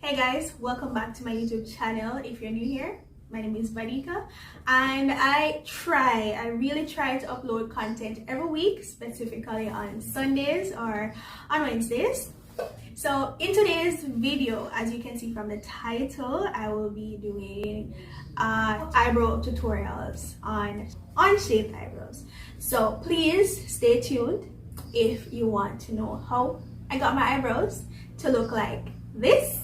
Hey guys, welcome back to my YouTube channel. If you're new here, my name is Vadika, and I really try to upload content every week, specifically on Sundays or on Wednesdays. So in today's video, as you can see from the title, I will be doing eyebrow tutorials on unshaved eyebrows. So please stay tuned if you want to know how I got my eyebrows to look like this.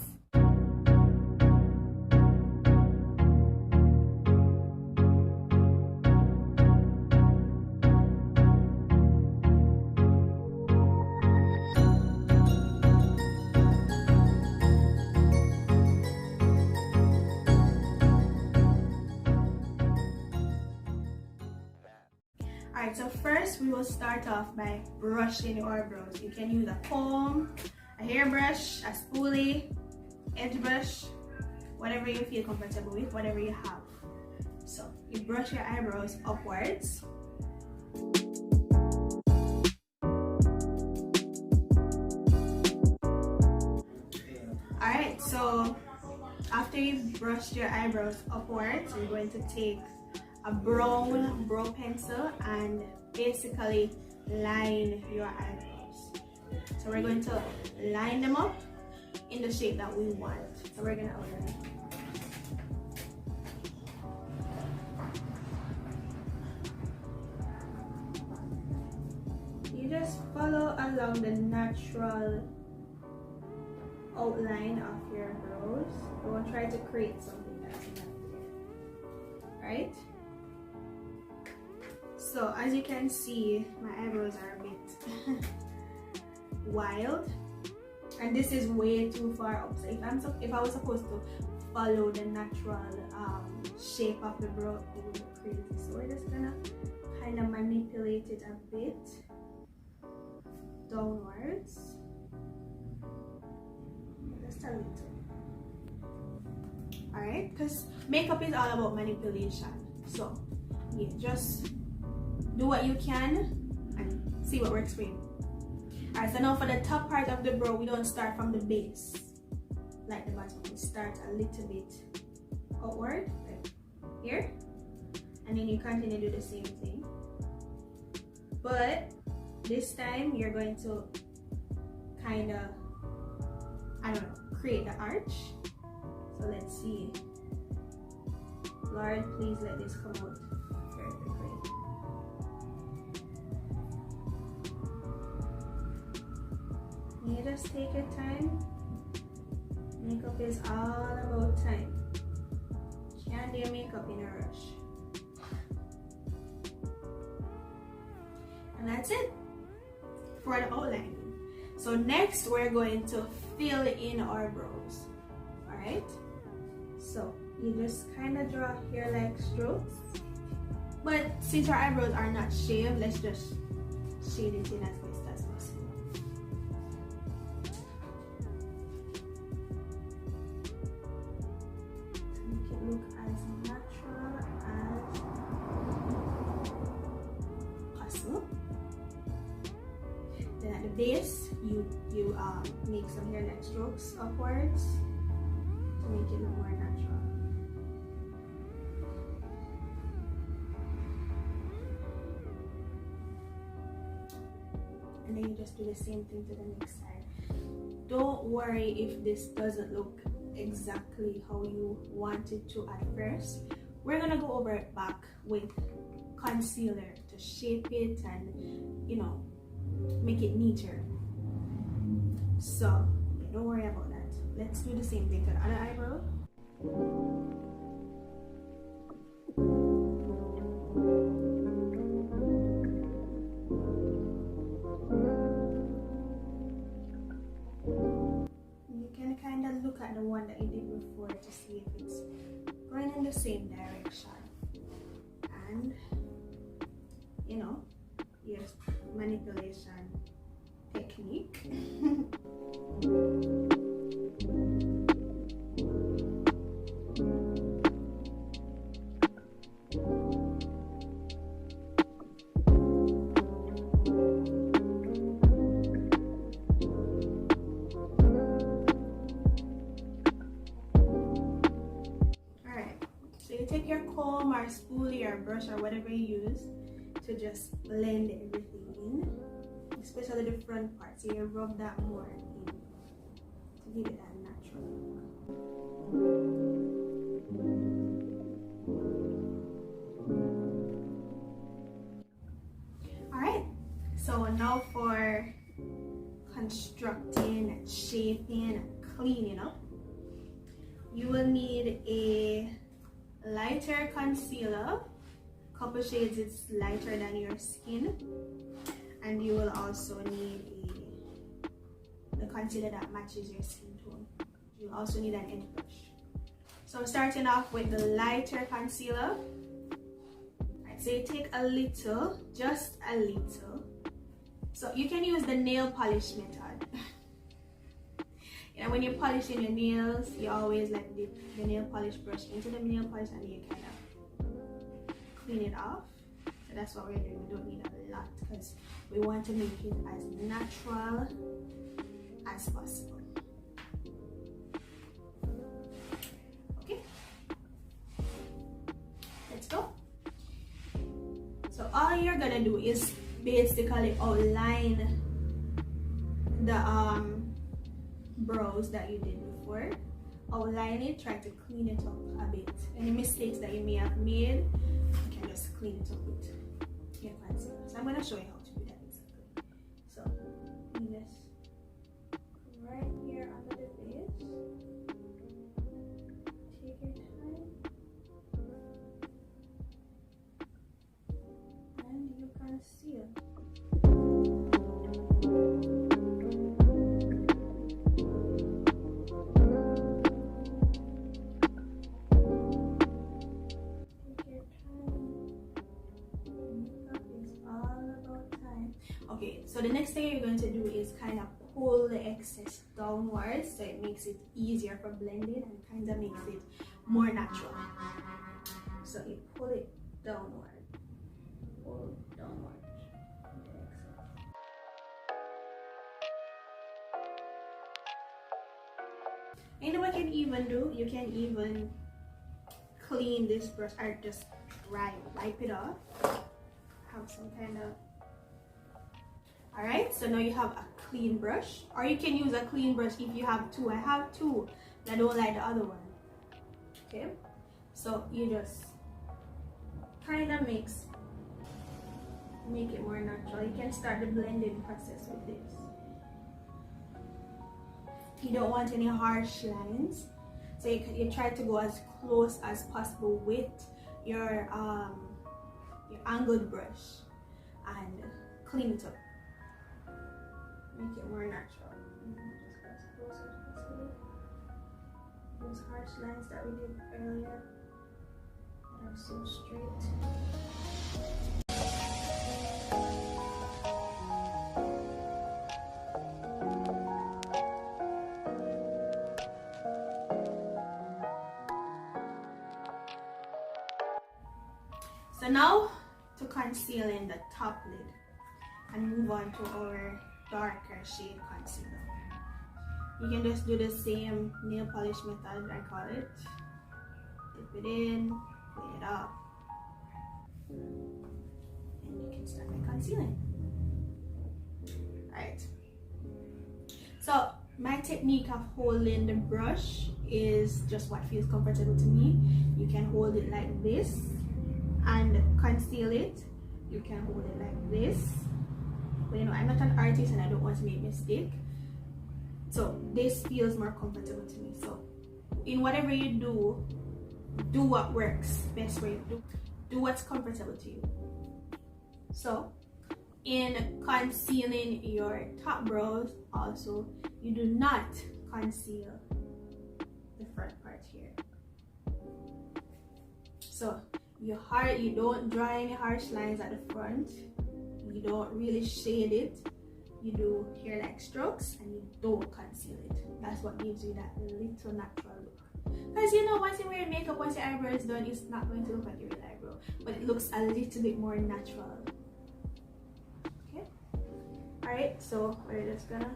Alright, so first we will start off by brushing your eyebrows. You can use a comb, a hairbrush, a spoolie, edge brush, whatever you feel comfortable with, whatever you have. So you brush your eyebrows upwards. Alright, so after you've brushed your eyebrows upwards, you're going to take a brown brow pencil and basically line your eyebrows. So we're going to line them up in the shape that we want. So we're going to outline. You just follow along the natural outline of your brows. Don't try to create something that's not there. Right? So as you can see, my eyebrows are a bit wild, and this is way too far up. So if I was supposed to follow the natural shape of the brow, it would look crazy. So we're just gonna kind of manipulate it a bit downwards, just a little. All right, because makeup is all about manipulation. So yeah, just do what you can and see what works for you. Alright, so now for the top part of the brow, we don't start from the base like the bottom. We start a little bit outward, like here, and then you continue to do the same thing. But this time you're going to kind of, I don't know, create the arch. So let's see. Lord, please let this come out perfectly. You just take your time. Makeup is all about time. You can't do your makeup in a rush. And that's it for the outlining. So next we're going to fill in our brows. Alright? So you just kind of draw hair-like strokes. But since our eyebrows are not shaved, let's just shade it in as best as possible. Make it look as natural as possible. Then at the base, you make some hair-like strokes upwards to make it look more natural. And then you just do the same thing to the next side. Don't worry if this doesn't look exactly how you want it to at first. We're gonna go over it back with concealer to shape it and, you know, make it neater. So yeah, don't worry about that. Let's do the same thing to the other eyebrow. Look at the one that you did before to see if it's going in the same direction, and you know, yes, manipulation technique. take your comb or spoolie or brush or whatever you use to just blend everything in, especially the front part. So you rub that more in to give it that natural look. Alright, so now for constructing and shaping and cleaning up, you will need a lighter concealer, couple shades it's lighter than your skin, and you will also need the concealer that matches your skin tone. You also need an edge brush. So starting off with the lighter concealer, I'd say take a little, just a little. So you can use the nail polish method. You know, when you're polishing your nails, you always like dip the nail polish brush into the nail polish and you kind of clean it off. So that's what we're doing. We don't need a lot because we want to make it as natural as possible. Okay, let's go. So all you're gonna do is basically outline the brows that you did before. Outline it, try to clean it up a bit. Any mistakes that you may have made, you can just clean it up with your concealer. So I'm going to show you how to do that exactly. So you just right here under the base, take your time, and you conceal. Okay, so the next thing you're going to do is kind of pull the excess downwards so it makes it easier for blending and kind of makes it more natural. So you pull it downward, pull downward. You know what you can even do? You can even clean this brush or just wipe it off. Have some kind of. Alright, so now you have a clean brush, or you can use a clean brush if you have two. I have two, I don't like the other one. Okay, so you just kind of make it more natural. You can start the blending process with this. You don't want any harsh lines, so you try to go as close as possible with your angled brush and clean it up. Make it more natural. Just as close as possible. Those harsh lines that we did earlier that are so straight. So now to conceal in the top lid and move on to our darker shade concealer. You can just do the same nail polish method, I call it. Dip it in, clean it up, and you can start by concealing. Alright. So my technique of holding the brush is just what feels comfortable to me. You can hold it like this and conceal it. You can hold it like this. But you know, I'm not an artist and I don't want to make a mistake. So this feels more comfortable to me. So in whatever you do, do what works best for you. Do what's comfortable to you. So in concealing your top brows also, you do not conceal the front part here. So you don't draw any harsh lines at the front. You don't really shade it. You do hair-like strokes and you don't conceal it. That's what gives you that little natural look. Because you know, once you wear makeup, once your eyebrow is done, it's not going to look like your real eyebrow, but it looks a little bit more natural. Okay. Alright, so we're just gonna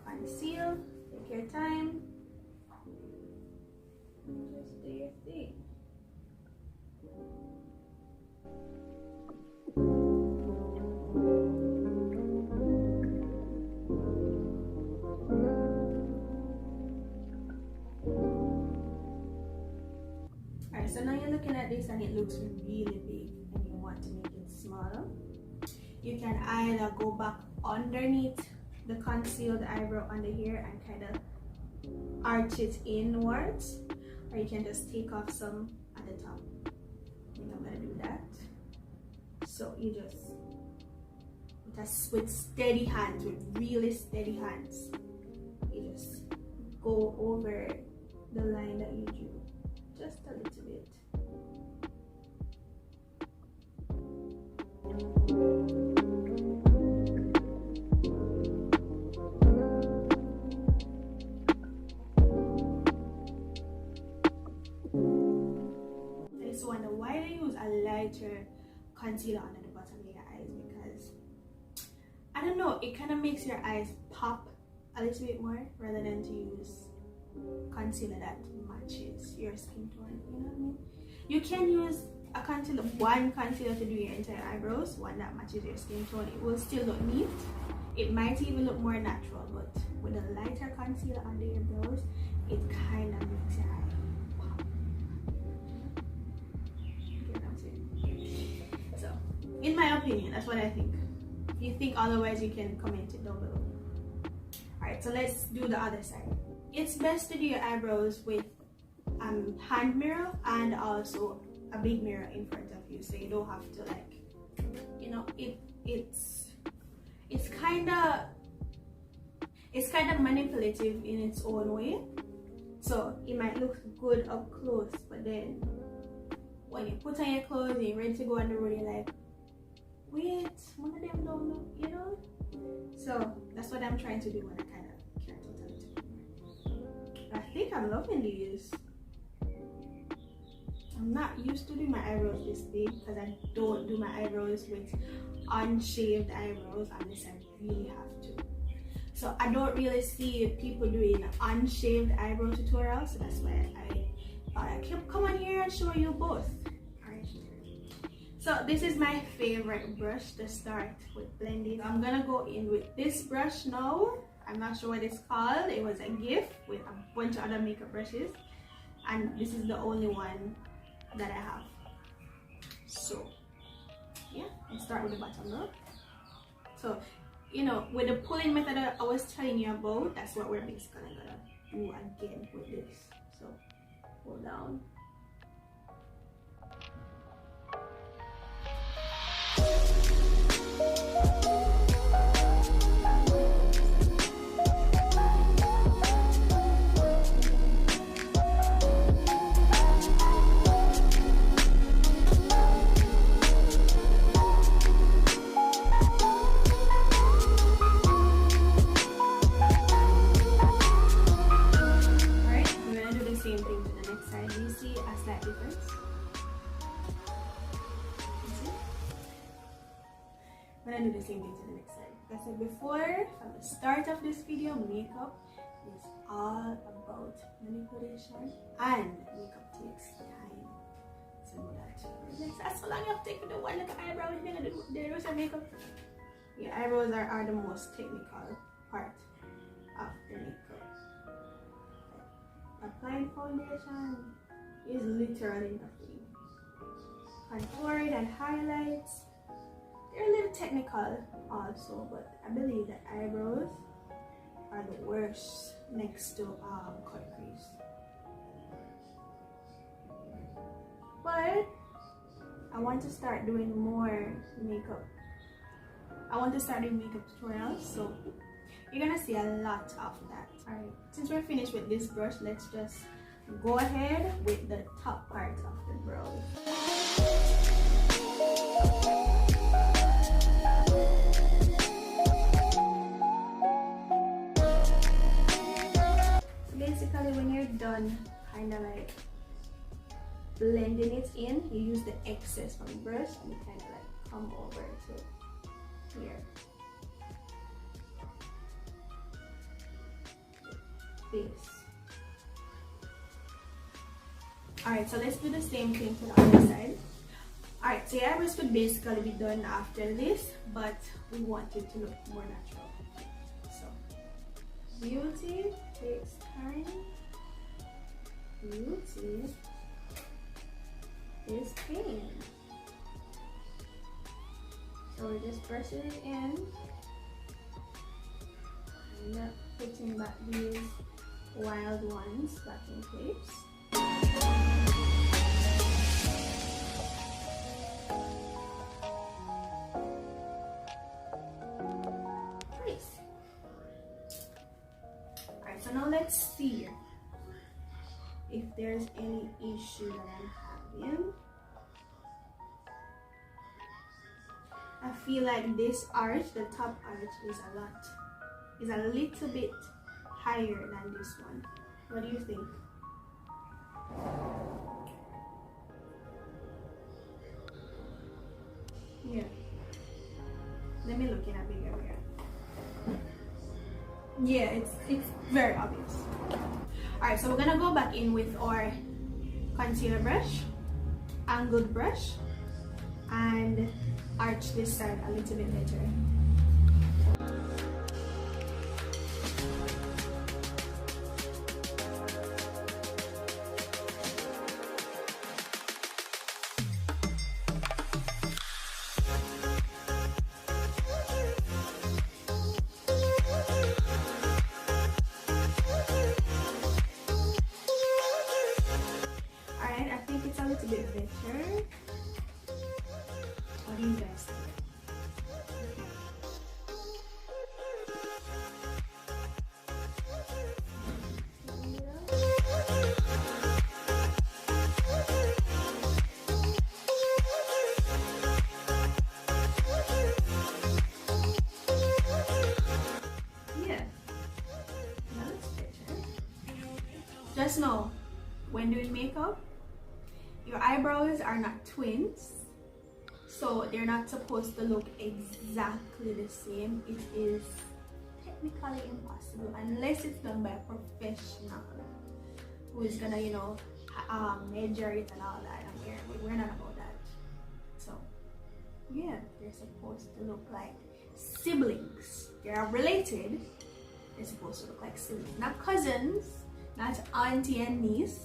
conceal. Take your time. Just there. next thing. Alright, so now you're looking at this and it looks really big and you want to make it smaller. You can either go back underneath the concealed eyebrow under here and kind of arch it inwards, or you can just take off some at the top. I think I'm gonna do that. So you just with steady hands, with really steady hands, you just go over the line that you drew just a little bit. I just wonder why they use a lighter concealer under the bottom of your eyes, because I don't know, it kind of makes your eyes pop a little bit more rather than to use concealer that matches your skin tone. You know what I mean? You can use a concealer, one concealer to do your entire eyebrows, one that matches your skin tone. It will still look neat. It might even look more natural, but with a lighter concealer under your brows, it kind of makes your eye pop. You get what I'm saying? So, in my opinion, that's what I think. If you think otherwise, you can comment it down below. Alright, so let's do the other side. It's best to do your eyebrows with a hand mirror and also a big mirror in front of you, so you don't have to, like, you know, it's kind of manipulative in its own way. So it might look good up close, but then when you put on your clothes and you're ready to go on the road, you're like, wait, one of them don't look, you know? So that's what I'm trying to do when I kind of can't totally do. I think I'm loving these. I'm not used to doing my eyebrows this big because I don't do my eyebrows with unshaved eyebrows unless I really have to. So I don't really see people doing unshaved eyebrow tutorials, so that's why I thought I could come on here and show you both. Alright. So this is my favorite brush to start with blending. I'm gonna go in with this brush now. I'm not sure what it's called. It was a gift with a bunch of other makeup brushes, and this is the only one that I have. So yeah, let's start with the bottom now. So, you know, with the pulling method that I was telling you about, that's what we're basically gonna do again with this. So pull down. I'm gonna do the same thing to the next side. Like I said before, from the start of this video, makeup is all about manipulation, and makeup takes time. So know that. That's so long you have to take the one little eyebrow and then do the rest of makeup. Yeah, eyebrows are the most technical part of the makeup. Applying foundation is literally nothing. Contouring and highlights, they're a little technical also, but I believe that eyebrows are the worst next to cut crease. But I want to start doing more makeup. I want to start doing makeup tutorials, so you're gonna see a lot of that. Alright, since we're finished with this brush, let's just go ahead with the top part of the brow. So basically, when you're done kind of like blending it in, you use the excess from the brush and you kind of like come over to here. This. Alright, so let's do the same thing to the other side. Alright, so your eyebrows could basically be done after this, but we want it to look more natural. So, beauty takes time. Beauty is pain. So we're just brushing it in and putting back these wild ones back in place. Nice. Alright, so now let's see if there's any issue that I'm having. I feel like this arch, the top arch, is a little bit higher than this one. What do you think? Yeah. Let me look in a bigger mirror. Yeah, it's very obvious. Alright, so we're gonna go back in with our concealer brush, angled brush, and arch this side a little bit better. Alright, I think it's a little bit better. What do you guys think? Yeah, that looks better. Just know, when doing makeup, your eyebrows are not twins. So they're not supposed to look exactly the same. It is technically impossible unless it's done by a professional who is gonna, you know, measure it and all that. And we're not about that. So yeah, they're supposed to look like siblings. They are related. They're supposed to look like siblings, not cousins, not auntie and niece,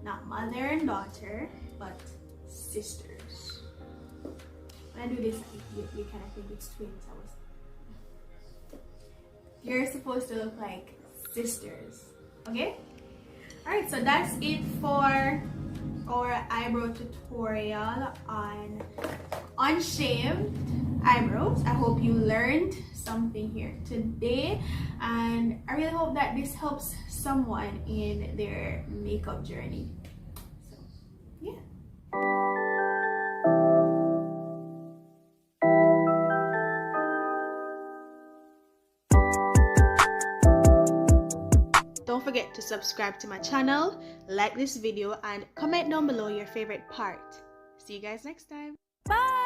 not mother and daughter, but sisters. When I do this, you kind of think it's twins. You're supposed to look like sisters, okay? Alright, so that's it for our eyebrow tutorial on unshaved eyebrows. I hope you learned something here today, and I really hope that this helps someone in their makeup journey. So, yeah. Don't forget to subscribe to my channel, like this video, and comment down below your favorite part. See you guys next time. Bye!